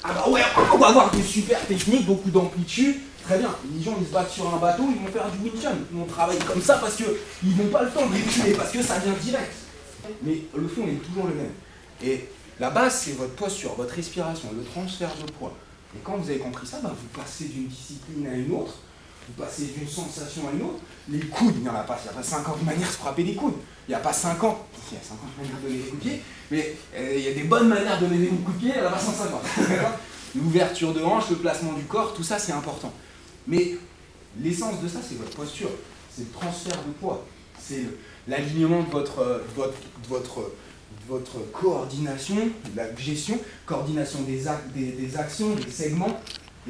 Ah bah ouais, on va avoir des super techniques, beaucoup d'amplitude. Très bien, les gens ils se battent sur un bateau, ils vont faire du wind chun. Ils vont travailler comme ça parce qu'ils n'ont pas le temps de reculer, parce que ça vient direct. Mais le fond est toujours le même. Et la base, c'est votre posture, votre respiration, le transfert de poids. Et quand vous avez compris ça, bah, vous passez d'une discipline à une autre, vous passez d'une sensation à une autre. Les coudes, il n'y en a pas, il n'y a pas 50 manières de se frapper des coudes. Il n'y a pas 50, il y a 50 manières de donner des coups de pied, mais il y a des bonnes manières de donner des coups de pied, il n'y en a pas 150. L'ouverture de hanche, le placement du corps, tout ça c'est important. Mais l'essence de ça, c'est votre posture, c'est le transfert de poids, c'est l'alignement de votre coordination, de la gestion, coordination des actions, des segments,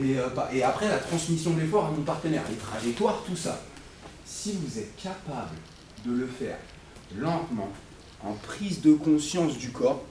et après la transmission de l'effort à mon partenaire, les trajectoires, tout ça. Si vous êtes capable de le faire lentement, en prise de conscience du corps,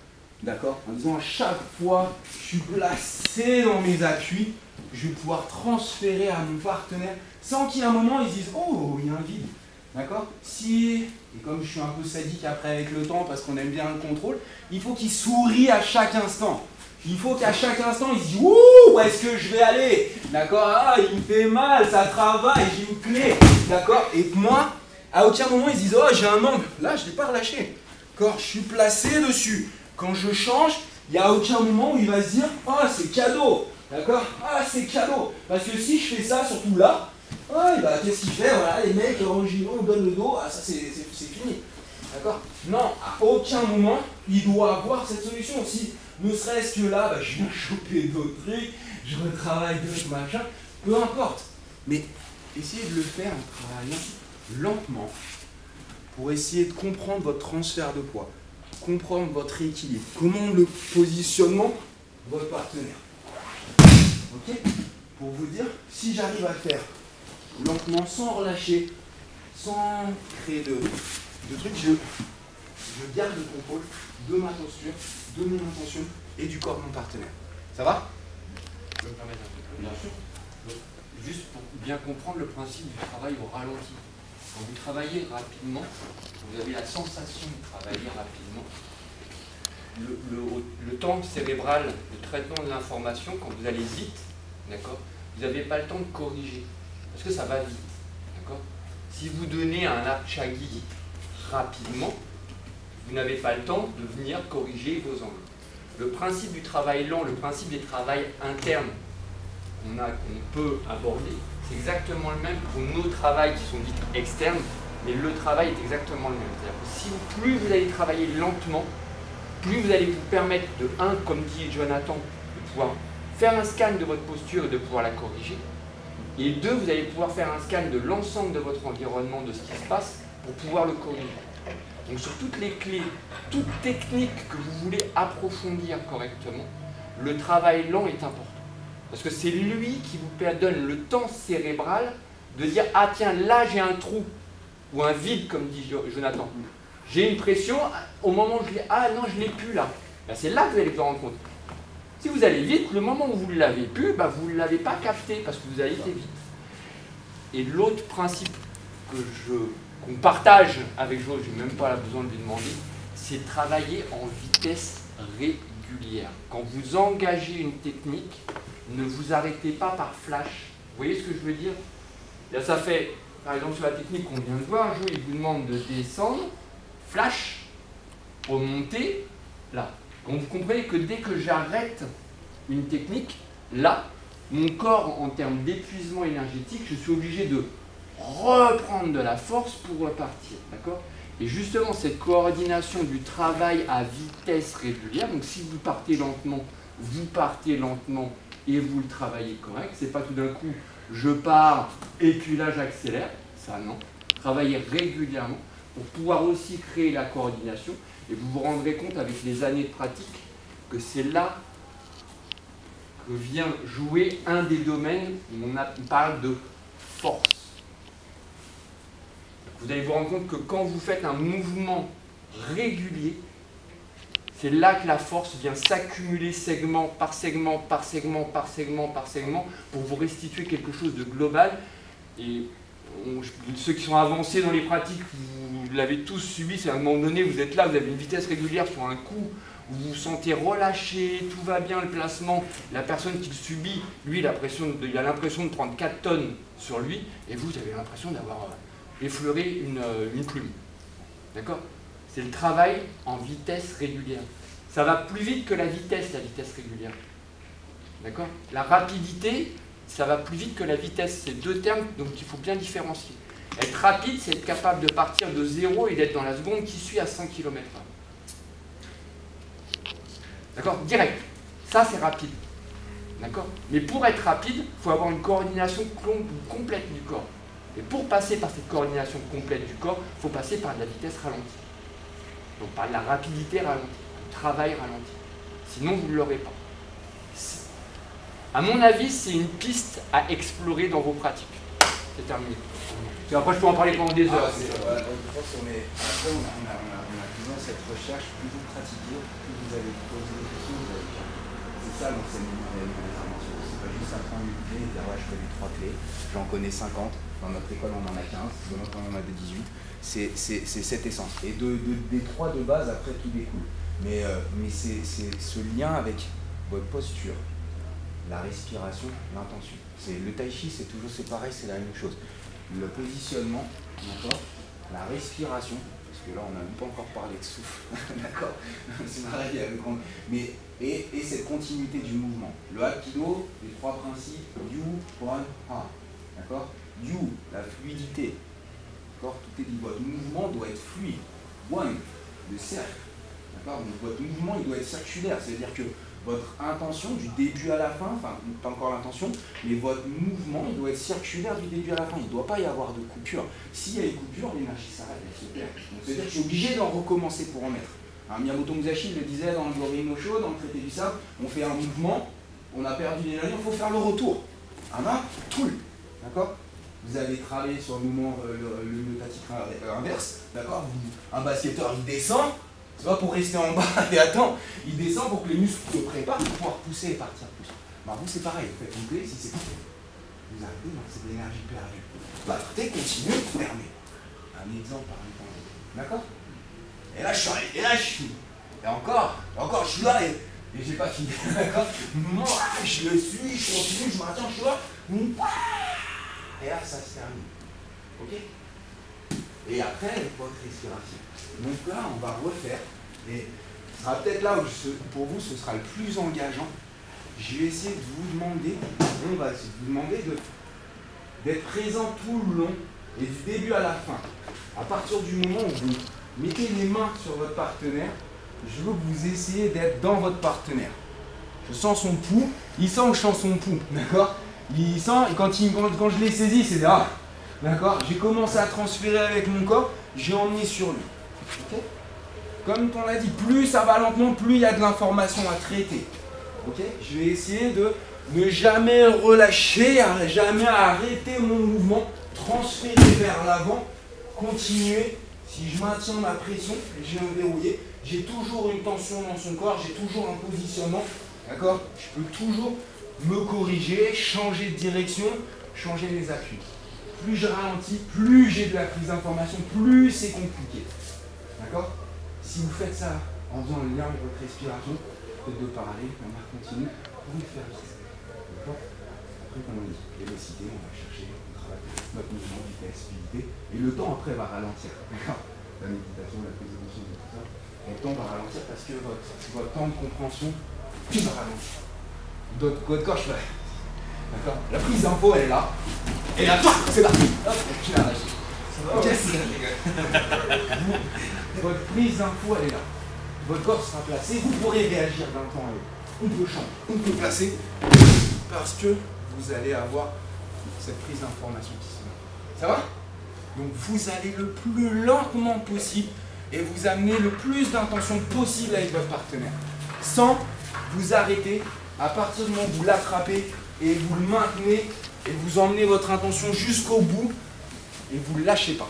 d'accord, en disant à chaque fois je suis placé dans mes appuis, je vais pouvoir transférer à mon partenaire sans qu'il y ait un moment ils disent oh il y a un vide, d'accord. Si, et comme je suis un peu sadique après avec le temps parce qu'on aime bien le contrôle, il faut qu'il sourie à chaque instant. Il faut qu'à chaque instant il se dise ouh où est-ce que je vais aller, d'accord, ah il me fait mal, ça travaille, j'ai une clé, d'accord, et moi à aucun moment ils se disent oh j'ai un angle, là je ne l'ai pas relâché, d'accord, je suis placé dessus. Quand je change, il n'y a aucun moment où il va se dire « Ah, c'est cadeau !» D'accord ? « Ah, c'est cadeau !» Parce que si je fais ça, surtout là, ah, bah, qu'est-ce qu'il fait ? Voilà, les mecs, on donne le dos, ah, ça c'est fini. D'accord ? Non, à aucun moment, il doit avoir cette solution. Si, ne serait-ce que là, bah, je viens choper d'autres trucs, je retravaille d'autres machins, peu importe. Mais essayez de le faire en travaillant lentement pour essayer de comprendre votre transfert de poids. Comprendre votre équilibre, comment le positionnement de votre partenaire. Ok ? Pour vous dire, si j'arrive à le faire lentement, sans relâcher, sans créer de trucs, je garde le contrôle de ma posture, de mon intention et du corps de mon partenaire. Ça va ? Je peux me permettre un peu plus. Bien sûr. Juste pour bien comprendre le principe du travail au ralenti. Quand vous travaillez rapidement, vous avez la sensation de travailler rapidement. Le temps cérébral de traitement de l'information, quand vous allez vite, d'accord, vous n'avez pas le temps de corriger, parce que ça va vite. D'accord. Si vous donnez un apchagi rapidement, vous n'avez pas le temps de venir corriger vos angles. Le principe du travail lent, le principe des travails internes qu'on peut aborder, c'est exactement le même pour nos travails qui sont dits externes, mais le travail est exactement le même. C'est-à-dire que si plus vous allez travailler lentement, plus vous allez vous permettre de, comme dit Jonathan, de pouvoir faire un scan de votre posture et de pouvoir la corriger, et deux, vous allez pouvoir faire un scan de l'ensemble de votre environnement, de ce qui se passe, pour pouvoir le corriger. Donc sur toutes les clés, toute technique que vous voulez approfondir correctement, le travail lent est important. Parce que c'est lui qui vous donne le temps cérébral de dire « Ah tiens, là j'ai un trou » ou un vide, comme dit Jonathan. J'ai une pression, au moment où je l'ai... Ah non, je ne l'ai plus là. Ben, c'est là que vous allez vous rendre compte. Si vous allez vite, le moment où vous ne l'avez plus, ben, vous ne l'avez pas capté parce que vous avez été vite. Et l'autre principe qu'on partage avec Jo, je n'ai même pas besoin de lui demander, c'est travailler en vitesse régulière. Quand vous engagez une technique, ne vous arrêtez pas par flash. Vous voyez ce que je veux dire? Là, ça fait, par exemple, sur la technique qu'on vient de voir, Jo, il vous demande de descendre, flash, remonter, là. Donc vous comprenez que dès que j'arrête une technique, là, mon corps, en termes d'épuisement énergétique, je suis obligé de reprendre de la force pour repartir. D'accord? Et justement, cette coordination du travail à vitesse régulière, donc si vous partez lentement et vous le travaillez correct, c'est pas tout d'un coup je pars et puis là j'accélère, ça non. Travaillez régulièrement pour pouvoir aussi créer la coordination et vous vous rendrez compte avec les années de pratique que c'est là que vient jouer un des domaines où on parle de force. Vous allez vous rendre compte que quand vous faites un mouvement régulier, c'est là que la force vient s'accumuler segment par segment, par segment, par segment, par segment, pour vous restituer quelque chose de global. Et ceux qui sont avancés dans les pratiques, vous l'avez tous subi, c'est à un moment donné, vous êtes là, vous avez une vitesse régulière sur un coup, vous vous sentez relâché, tout va bien, le placement, la personne qui le subit, lui, il a l'impression de prendre 4 tonnes sur lui, et vous avez l'impression d'avoir effleuré une plume. D'accord? C'est le travail en vitesse régulière. Ça va plus vite que la vitesse régulière. D'accord? La rapidité, ça va plus vite que la vitesse. C'est deux termes, donc il faut bien différencier. Être rapide, c'est être capable de partir de 0 et d'être dans la seconde qui suit à 100 km/h. D'accord? Direct. Ça, c'est rapide. D'accord? Mais pour être rapide, il faut avoir une coordination complète du corps. Et pour passer par cette coordination complète du corps, il faut passer par de la vitesse ralentie. Donc par de la rapidité ralentie, du travail ralenti. Sinon, vous ne l'aurez pas. À mon avis, c'est une piste à explorer dans vos pratiques. C'est terminé. Et après, je peux en parler pendant des heures. Je pense qu'on est... Après, on a toujours cette recherche, plus vous pratiquez, plus vous allez poser des questions, vous allez faire. C'est ça l'enseignement des informations. C'est pas juste apprendre une clé et dire ouais, je connais 3 clés, j'en connais 50, dans notre école on en a 15, dans notre école on en a 18. C'est cette essence. Et des 3 de base, après tout découle. Mais c'est ce lien avec votre posture, la respiration, l'intention. Le tai chi, c'est pareil, c'est la même chose. Le positionnement, d'accord, la respiration, parce que là on n'a même pas encore parlé de souffle, d'accord, c'est pareil, mais et cette continuité du mouvement. Le Aikido, les 3 principes, Yu, Hon, Ha, d'accord. Yu, la fluidité, d'accord, tout est dit, votre mouvement doit être fluide. One, le cercle, d'accord, donc votre mouvement il doit être circulaire, c'est-à-dire que votre intention du début à la fin, enfin pas encore l'intention, mais votre mouvement il doit être circulaire du début à la fin, il ne doit pas y avoir de coupure. S'il y a une coupure, l'énergie s'arrête, elle se perd. Donc c'est-à-dire que je suis obligé d'en recommencer pour en mettre. Miyamoto Musashi le disait dans le Gori no Sho, dans le traité du sable, on fait un mouvement, on a perdu l'énergie, il faut faire le retour. Tout. D'accord? Vous avez travaillé sur le mouvement, le tatique inverse, d'accord? Un basketteur il descend. C'est pas pour rester en bas et attends, il descend pour que les muscles se préparent pour pouvoir pousser et partir plus. Bah vous c'est pareil, vous faites une clé, si c'est pas fait. Vous arrêtez, donc c'est de l'énergie perdue. Partez, continuez, fermez. Un exemple par exemple. D'accord? Et là je suis arrivé, et là je suis. Et encore, je suis là et j'ai pas fini. D'accord? Moi, je le suis, je continue, je m'attends, je suis là. Et là ça se termine. Ok? Et après, votre respiration. Donc là, on va refaire, et ce sera peut-être là où pour vous ce sera le plus engageant. Je vais essayer de vous demander, d'être présent tout le long, et du début à la fin. À partir du moment où vous mettez les mains sur votre partenaire, je veux que vous essayiez d'être dans votre partenaire. Je sens son pouls, il sent que je sens son pouls, d'accord? Il sent, et quand je l'ai saisi, c'est là, d'accord? J'ai commencé à transférer avec mon corps, j'ai emmené sur lui. Okay. Comme on l'a dit, plus ça va lentement, plus il y a de l'information à traiter. Okay. Je vais essayer de ne jamais relâcher, jamais arrêter mon mouvement, transférer vers l'avant, continuer. Si je maintiens ma pression, je vais me verrouiller. J'ai toujours une tension dans son corps, j'ai toujours un positionnement. D'accord? Je peux toujours me corriger, changer de direction, changer les appuis. Plus je ralentis, plus j'ai de la prise d'information, plus c'est compliqué. D'accord? Si vous faites ça en faisant le lien avec votre respiration, peut-être de parler, on va continuer, vous le faire vite. D'accord? Après, comme on dit, vélocité, on va chercher, on travaille notre mouvement, vitesse, fluidité, et le temps après va ralentir. D'accord? La méditation, la prise de conscience, tout ça. Et le temps va ralentir parce que votre temps de compréhension, il va ralentir. Votre corps, je fais. D'accord? La prise d'info, elle est là. Et là, c'est parti. Hop, je l'ai arraché. Ok, votre prise d'info, elle est là. Votre corps sera placé. Vous pourrez réagir d'un temps à l'autre. On peut changer, on peut placer. Parce que vous allez avoir cette prise d'information qui se met. Ça va? Donc vous allez le plus lentement possible et vous amenez le plus d'intention possible avec votre partenaire. Sans vous arrêter. À partir du moment où vous l'attrapez et vous le maintenez et vous emmenez votre intention jusqu'au bout et vous ne lâchez pas.